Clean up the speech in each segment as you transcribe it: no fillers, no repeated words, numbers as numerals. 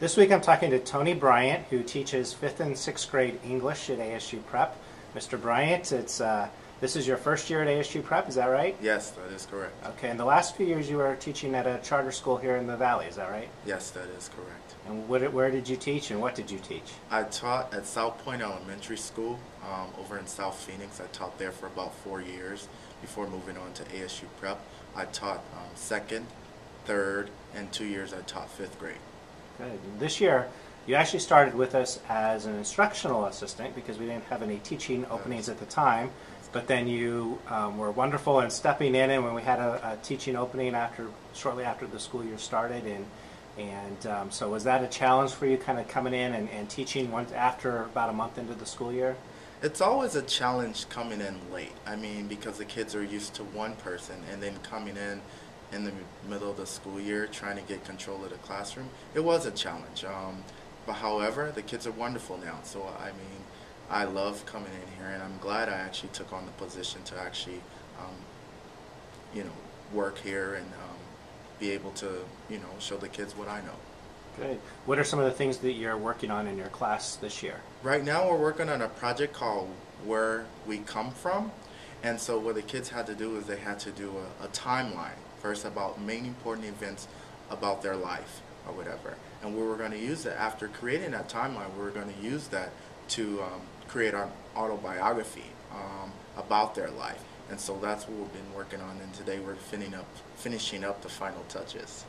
This week I'm talking to Tony Bryant, who teaches 5th and 6th grade English at ASU Prep. Mr. Bryant, this is your first year at ASU Prep, is that right? Yes, that is correct. Okay, and the last few years you were teaching at a charter school here in the Valley, is that right? Yes, that is correct. And where did you teach and what did you teach? I taught at South Point Elementary School over in South Phoenix. I taught there for about 4 years before moving on to ASU Prep. I taught 2nd, 3rd, and 2 years I taught 5th grade. Good. This year, you actually started with us as an instructional assistant because we didn't have any teaching openings at the time, but then you were wonderful in stepping in, and when we had a teaching opening shortly after the school year started, so was that a challenge for you, kind of coming in and teaching after about a month into the school year? It's always a challenge coming in late. I mean, because the kids are used to one person, and then coming in the middle of the school year trying to get control of the classroom, it was a challenge. But however, the kids are wonderful now, so I mean, I love coming in here, and I'm glad I actually took on the position to actually work here and be able to show the kids what I know. Good. What are some of the things that you're working on in your class this year? Right now we're working on a project called Where We Come From, and so what the kids had to do is they had to do a timeline first about main important events about their life or whatever, and we were going to use that. After creating that timeline, we were going to use that to create our autobiography about their life, and so that's what we've been working on, and today we're finishing up the final touches.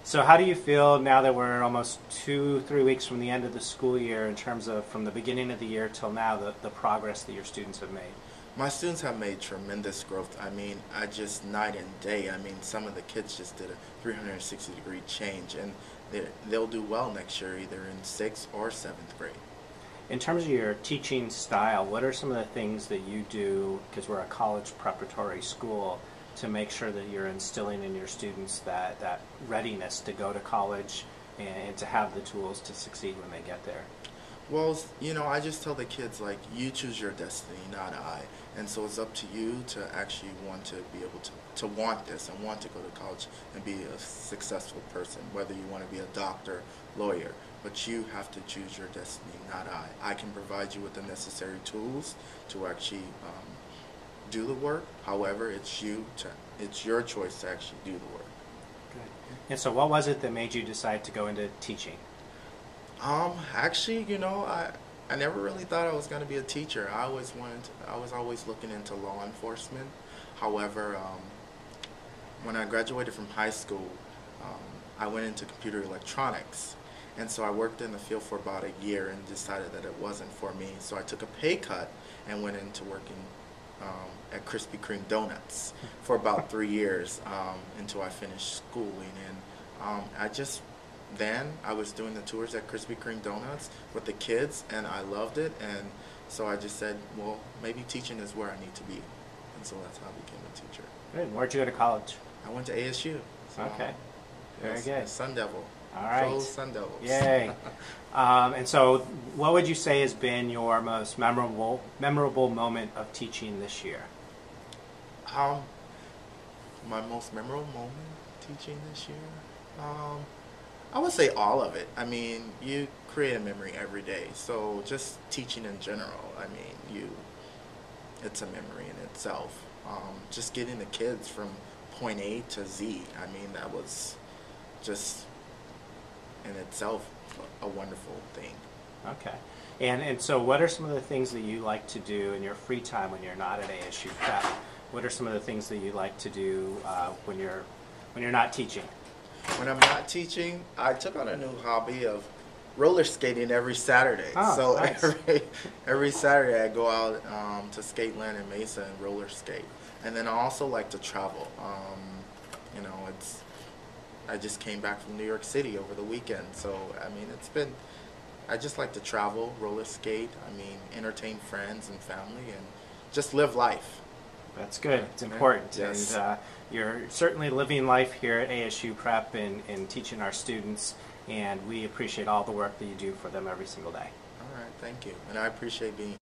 So how do you feel now that we're almost 2-3 weeks from the end of the school year in terms of from the beginning of the year till now, the progress that your students have made? My students have made tremendous growth. I mean, just night and day. I mean, some of the kids just did a 360-degree change, and they'll do well next year, either in 6th or 7th grade. In terms of your teaching style, what are some of the things that you do, because we're a college preparatory school, to make sure that you're instilling in your students that readiness to go to college and to have the tools to succeed when they get there? Well, I just tell the kids, like, you choose your destiny, not I. And so it's up to you to actually want to be able to want this and want to go to college and be a successful person, whether you want to be a doctor, lawyer. But you have to choose your destiny, not I. I can provide you with the necessary tools to actually do the work. However, it's your choice to actually do the work. Good. And so what was it that made you decide to go into teaching? Actually, I never really thought I was going to be a teacher. I was always looking into law enforcement. However, when I graduated from high school, I went into computer electronics. And so I worked in the field for about a year and decided that it wasn't for me. So I took a pay cut and went into working at Krispy Kreme Donuts for about 3 years until I finished schooling. And then I was doing the tours at Krispy Kreme Donuts with the kids, and I loved it. And so I just said, well, maybe teaching is where I need to be. And so that's how I became a teacher. Good. Where'd you go to college? I went to ASU. So, okay. Very good. Sun Devil. All right. Go Sun Devils. Yay. And so what would you say has been your most memorable moment of teaching this year? My most memorable moment teaching this year? I would say all of it. I mean, you create a memory every day. So just teaching in general, I mean, it's a memory in itself. Just getting the kids from point A to Z, I mean, that was just in itself a wonderful thing. Okay. And so what are some of the things that you like to do in your free time when you're not at ASU Prep? What are some of the things that you like to do when you're not teaching? When I'm not teaching, I took on a new hobby of roller skating every Saturday. Oh, so nice. every Saturday I go out to Skate Land in Mesa and roller skate. And then I also like to travel. I just came back from New York City over the weekend, so I mean, I just like to travel, roller skate, I mean, entertain friends and family, and just live life. That's good. It's important. Yes. And you're certainly living life here at ASU Prep and teaching our students, and we appreciate all the work that you do for them every single day. All right, thank you. And I appreciate being